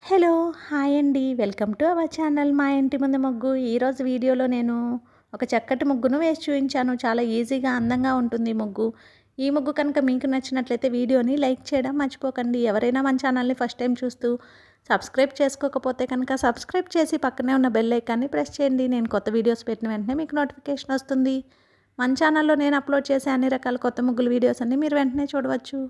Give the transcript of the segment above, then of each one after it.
Hello! Hi అండి. Welcome to our channel మా ఇంటి ముందు ముగ్గు. ఈరోజు వీడియోలో నేను ఒక చక్కటి ముగ్గును వేసి చూపించాను. చాలా ఈజీగా, అందంగా ఉంటుంది ఈ ముగ్గు. ఈ ముగ్గు కనుక మీకు నచ్చినట్లయితే వీడియోని లైక్ చేయడం మర్చిపోకండి. ఎవరైనా మన ఛానల్ని ఫస్ట్ టైం చూస్తూ సబ్స్క్రైబ్ చేసుకోకపోతే కనుక సబ్స్క్రైబ్ చేసి పక్కనే ఉన్న బెల్ ఐకాన్ని ప్రెస్ చేయండి. నేను కొత్త వీడియోస్ పెట్టిన వెంటనే మీకు నోటిఫికేషన్ వస్తుంది. మన ఛానల్లో నేను అప్లోడ్ చేసే అన్ని రకాల కొత్త ముగ్గుల వీడియోస్ అన్ని మీరు వెంటనే చూడవచ్చు.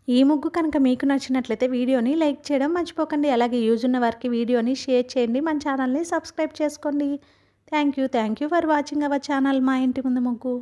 ఈ ముగ్గు కనుక మీకు నచ్చినట్లయితే వీడియోని లైక్ చేయడం మర్చిపోకండి. అలాగే యూజ్ ఉన్న వారికి వీడియోని షేర్ చేయండి. మన ఛానల్ని సబ్స్క్రైబ్ చేసుకోండి. Thank you for watching our channel మా ఇంటి ముందు ముగ్గు.